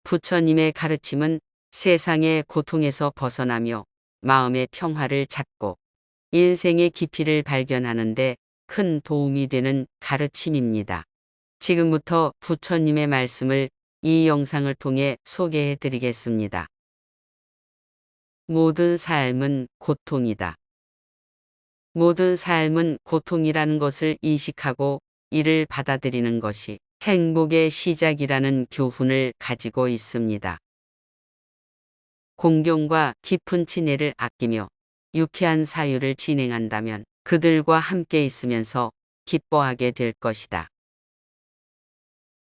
부처님의 가르침은 세상의 고통에서 벗어나며 마음의 평화를 찾고 인생의 깊이를 발견하는 데 큰 도움이 되는 가르침입니다. 지금부터 부처님의 말씀을 이 영상을 통해 소개해 드리겠습니다. 모든 삶은 고통이다. 모든 삶은 고통이라는 것을 인식하고 이를 받아들이는 것이 행복의 시작이라는 교훈을 가지고 있습니다. 공경과 깊은 친애를 아끼며 유쾌한 사유를 진행한다면 그들과 함께 있으면서 기뻐하게 될 것이다.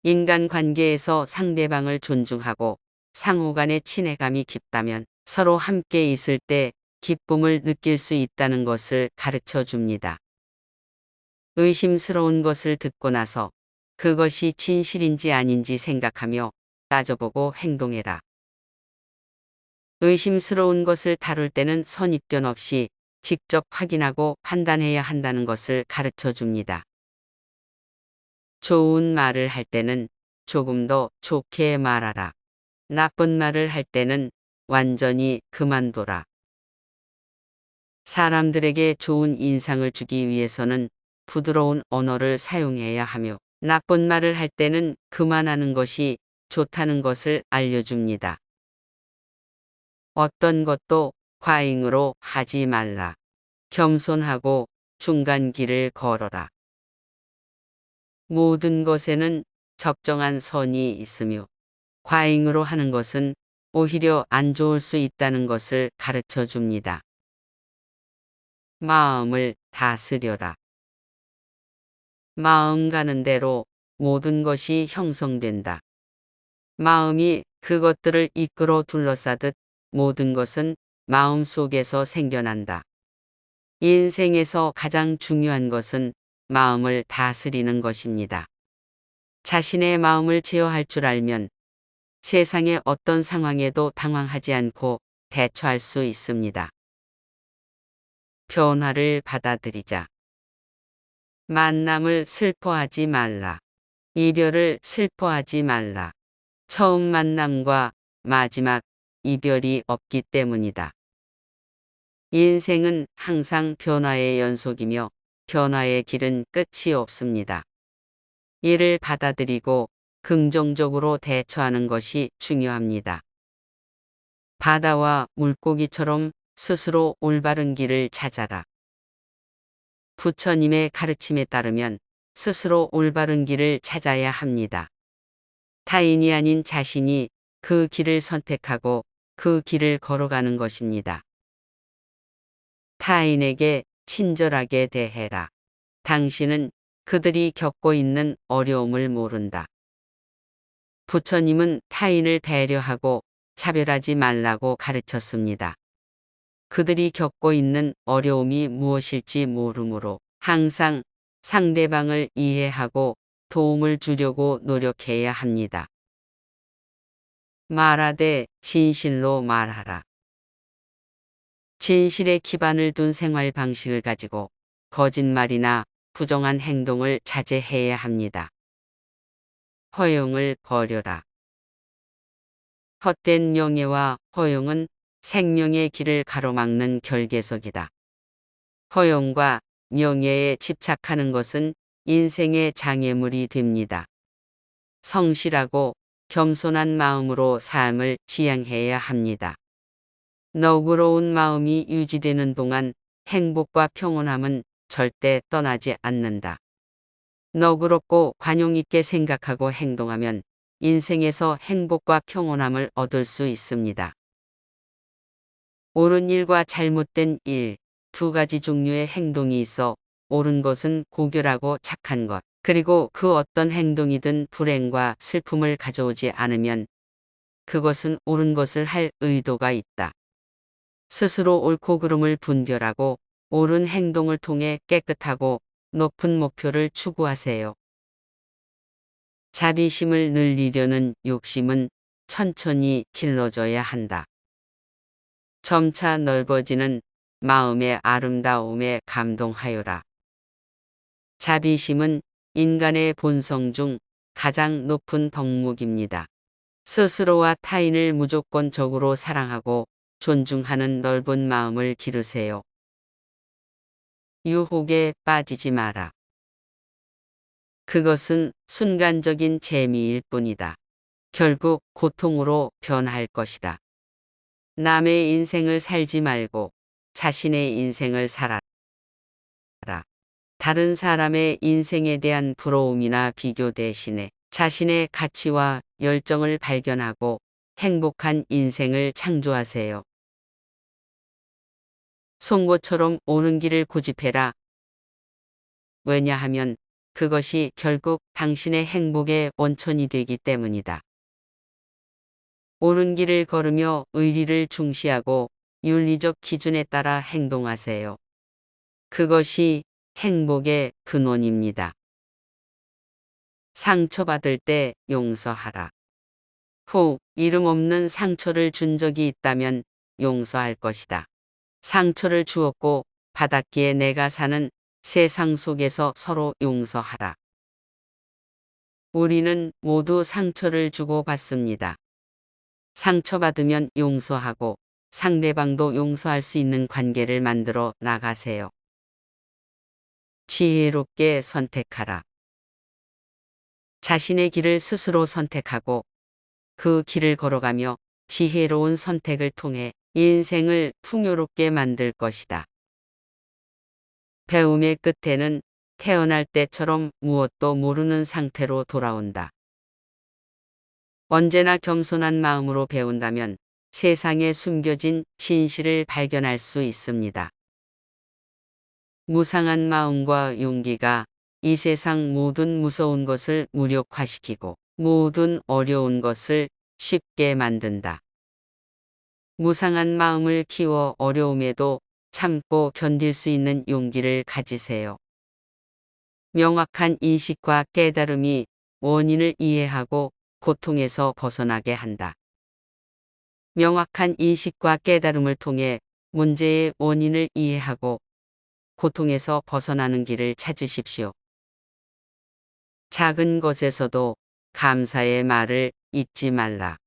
인간관계에서 상대방을 존중하고 상호 간의 친애감이 깊다면 서로 함께 있을 때 기쁨을 느낄 수 있다는 것을 가르쳐 줍니다. 의심스러운 것을 듣고 나서 그것이 진실인지 아닌지 생각하며 따져보고 행동해라. 의심스러운 것을 다룰 때는 선입견 없이 직접 확인하고 판단해야 한다는 것을 가르쳐 줍니다. 좋은 말을 할 때는 조금 더 좋게 말하라. 나쁜 말을 할 때는 완전히 그만둬라. 사람들에게 좋은 인상을 주기 위해서는 부드러운 언어를 사용해야 하며 나쁜 말을 할 때는 그만하는 것이 좋다는 것을 알려줍니다. 어떤 것도 과잉으로 하지 말라. 겸손하고 중간 길을 걸어라. 모든 것에는 적정한 선이 있으며 과잉으로 하는 것은 오히려 안 좋을 수 있다는 것을 가르쳐 줍니다. 마음을 다스려라. 마음 가는 대로 모든 것이 형성된다. 마음이 그것들을 이끌어 둘러싸듯 모든 것은 마음 속에서 생겨난다. 인생에서 가장 중요한 것은 마음을 다스리는 것입니다. 자신의 마음을 제어할 줄 알면 세상의 어떤 상황에도 당황하지 않고 대처할 수 있습니다. 변화를 받아들이자. 만남을 슬퍼하지 말라. 이별을 슬퍼하지 말라. 처음 만남과 마지막 이별이 없기 때문이다. 인생은 항상 변화의 연속이며 변화의 길은 끝이 없습니다. 이를 받아들이고 긍정적으로 대처하는 것이 중요합니다. 바다와 물고기처럼 스스로 올바른 길을 찾아라. 부처님의 가르침에 따르면 스스로 올바른 길을 찾아야 합니다. 타인이 아닌 자신이 그 길을 선택하고 그 길을 걸어가는 것입니다. 타인에게 친절하게 대해라. 당신은 그들이 겪고 있는 어려움을 모른다. 부처님은 타인을 배려하고 차별하지 말라고 가르쳤습니다. 그들이 겪고 있는 어려움이 무엇일지 모르므로 항상 상대방을 이해하고 도움을 주려고 노력해야 합니다. 말하되 진실로 말하라. 진실에 기반을 둔 생활 방식을 가지고 거짓말이나 부정한 행동을 자제해야 합니다. 허용을 버려라. 헛된 명예와 허용은 생명의 길을 가로막는 결계석이다. 허용과 명예에 집착하는 것은 인생의 장애물이 됩니다. 성실하고 겸손한 마음으로 삶을 지향해야 합니다. 너그러운 마음이 유지되는 동안 행복과 평온함은 절대 떠나지 않는다. 너그럽고 관용 있게 생각하고 행동하면 인생에서 행복과 평온함을 얻을 수 있습니다. 옳은 일과 잘못된 일, 두 가지 종류의 행동이 있어 옳은 것은 고결하고 착한 것, 그리고 그 어떤 행동이든 불행과 슬픔을 가져오지 않으면 그것은 옳은 것을 할 의도가 있다. 스스로 옳고 그름을 분별하고 옳은 행동을 통해 깨끗하고 높은 목표를 추구하세요. 자비심을 늘리려는 욕심은 천천히 길러져야 한다. 점차 넓어지는 마음의 아름다움에 감동하여라. 자비심은 인간의 본성 중 가장 높은 덕목입니다. 스스로와 타인을 무조건적으로 사랑하고 존중하는 넓은 마음을 기르세요. 유혹에 빠지지 마라. 그것은 순간적인 재미일 뿐이다. 결국 고통으로 변할 것이다. 남의 인생을 살지 말고 자신의 인생을 살아라. 다른 사람의 인생에 대한 부러움이나 비교 대신에 자신의 가치와 열정을 발견하고 행복한 인생을 창조하세요. 송곳처럼 오는 길을 고집해라. 왜냐하면 그것이 결국 당신의 행복의 원천이 되기 때문이다. 옳은 길을 걸으며 의리를 중시하고 윤리적 기준에 따라 행동하세요. 그것이 행복의 근원입니다. 상처받을 때 용서하라. 후, 이름 없는 상처를 준 적이 있다면 용서할 것이다. 상처를 주었고 받았기에 내가 사는 세상 속에서 서로 용서하라. 우리는 모두 상처를 주고 받습니다. 상처받으면 용서하고 상대방도 용서할 수 있는 관계를 만들어 나가세요. 지혜롭게 선택하라. 자신의 길을 스스로 선택하고 그 길을 걸어가며 지혜로운 선택을 통해 인생을 풍요롭게 만들 것이다. 배움의 끝에는 태어날 때처럼 무엇도 모르는 상태로 돌아온다. 언제나 겸손한 마음으로 배운다면 세상에 숨겨진 진실을 발견할 수 있습니다. 무상한 마음과 용기가 이 세상 모든 무서운 것을 무력화시키고 모든 어려운 것을 쉽게 만든다. 무상한 마음을 키워 어려움에도 참고 견딜 수 있는 용기를 가지세요. 명확한 인식과 깨달음이 원인을 이해하고 고통에서 벗어나게 한다. 명확한 인식과 깨달음을 통해 문제의 원인을 이해하고 고통에서 벗어나는 길을 찾으십시오. 작은 것에서도 감사의 말을 잊지 말라.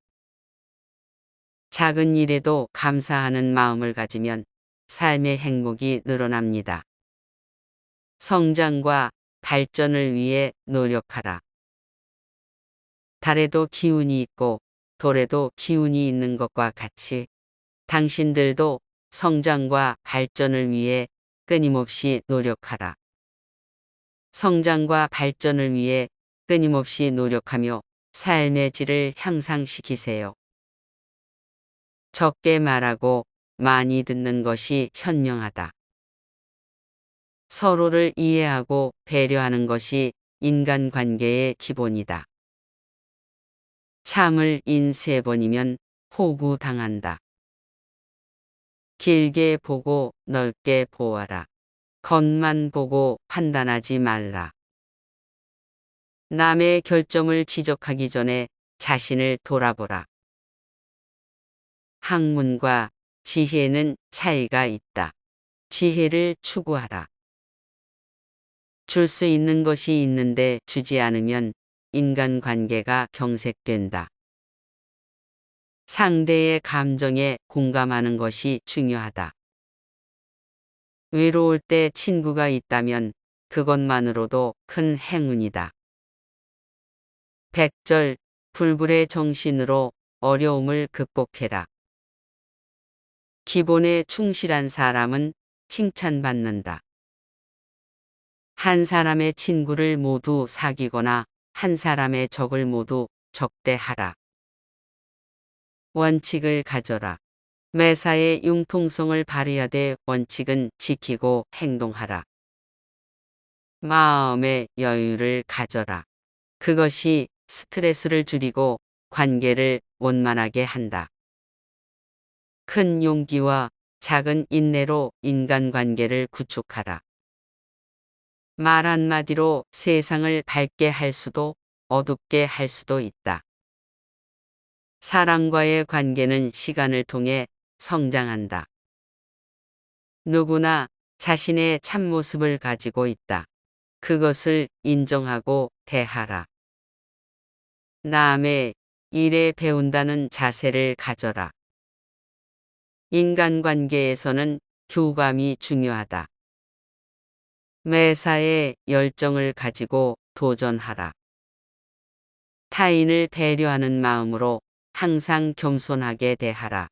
작은 일에도 감사하는 마음을 가지면 삶의 행복이 늘어납니다. 성장과 발전을 위해 노력하라. 달에도 기운이 있고 돌에도 기운이 있는 것과 같이 당신들도 성장과 발전을 위해 끊임없이 노력하라. 성장과 발전을 위해 끊임없이 노력하며 삶의 질을 향상시키세요. 적게 말하고 많이 듣는 것이 현명하다. 서로를 이해하고 배려하는 것이 인간관계의 기본이다. 참을 인 3번이면 호구당한다. 길게 보고 넓게 보아라. 겉만 보고 판단하지 말라. 남의 결점을 지적하기 전에 자신을 돌아보라. 학문과 지혜는 차이가 있다. 지혜를 추구하라. 줄 수 있는 것이 있는데 주지 않으면 인간관계가 경색된다. 상대의 감정에 공감하는 것이 중요하다. 외로울 때 친구가 있다면 그것만으로도 큰 행운이다. 백절 불굴의 정신으로 어려움을 극복해라. 기본에 충실한 사람은 칭찬받는다. 한 사람의 친구를 모두 사귀거나 한 사람의 적을 모두 적대하라. 원칙을 가져라. 매사에 융통성을 발휘하되 원칙은 지키고 행동하라. 마음의 여유를 가져라. 그것이 스트레스를 줄이고 관계를 원만하게 한다. 큰 용기와 작은 인내로 인간관계를 구축하라. 말 한마디로 세상을 밝게 할 수도 어둡게 할 수도 있다. 사람과의 관계는 시간을 통해 성장한다. 누구나 자신의 참모습을 가지고 있다. 그것을 인정하고 대하라. 남의 일에 배운다는 자세를 가져라. 인간관계에서는 교감이 중요하다. 매사에 열정을 가지고 도전하라. 타인을 배려하는 마음으로 항상 겸손하게 대하라.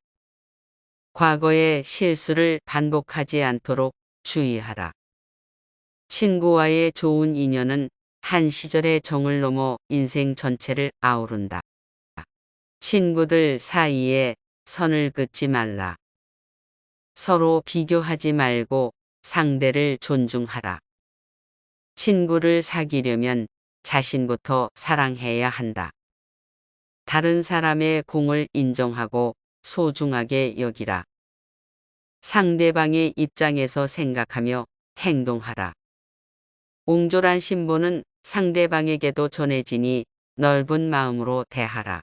과거의 실수를 반복하지 않도록 주의하라. 친구와의 좋은 인연은 한 시절의 정을 넘어 인생 전체를 아우른다. 친구들 사이에 선을 긋지 말라. 서로 비교하지 말고 상대를 존중하라. 친구를 사귀려면 자신부터 사랑해야 한다. 다른 사람의 공을 인정하고 소중하게 여기라. 상대방의 입장에서 생각하며 행동하라. 옹졸한 신보는 상대방에게도 전해지니 넓은 마음으로 대하라.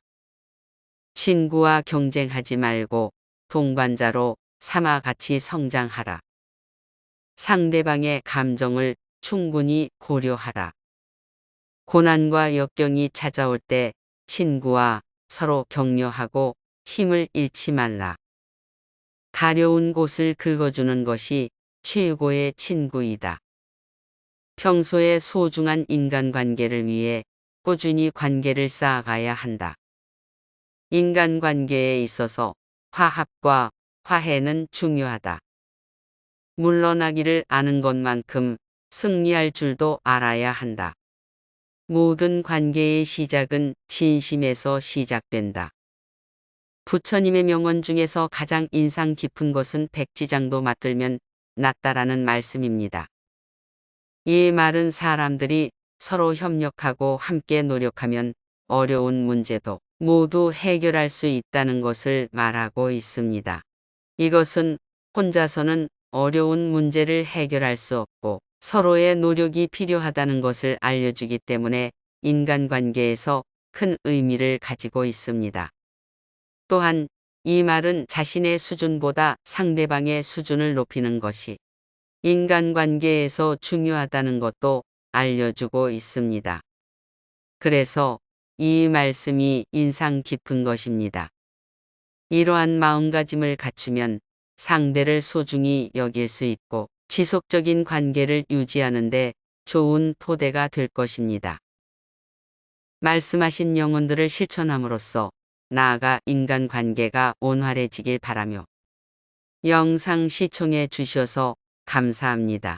친구와 경쟁하지 말고 동반자로 삼아 같이 성장하라. 상대방의 감정을 충분히 고려하라. 고난과 역경이 찾아올 때 친구와 서로 격려하고 힘을 잃지 말라. 가려운 곳을 긁어주는 것이 최고의 친구이다. 평소에 소중한 인간관계를 위해 꾸준히 관계를 쌓아가야 한다. 인간관계에 있어서 화합과 화해는 중요하다. 물러나기를 아는 것만큼 승리할 줄도 알아야 한다. 모든 관계의 시작은 진심에서 시작된다. 부처님의 명언 중에서 가장 인상 깊은 것은 백지장도 맞들면 낫다라는 말씀입니다. 이 말은 사람들이 서로 협력하고 함께 노력하면 어려운 문제도 모두 해결할 수 있다는 것을 말하고 있습니다. 이것은 혼자서는 어려운 문제를 해결할 수 없고 서로의 노력이 필요하다는 것을 알려주기 때문에 인간관계에서 큰 의미를 가지고 있습니다. 또한 이 말은 자신의 수준보다 상대방의 수준을 높이는 것이 인간관계에서 중요하다는 것도 알려주고 있습니다. 그래서 이 말씀이 인상 깊은 것입니다. 이러한 마음가짐을 갖추면 상대를 소중히 여길 수 있고 지속적인 관계를 유지하는 데 좋은 토대가 될 것입니다. 말씀하신 영혼들을 실천함으로써 나아가 인간관계가 원활해지길 바라며 영상 시청해 주셔서 감사합니다.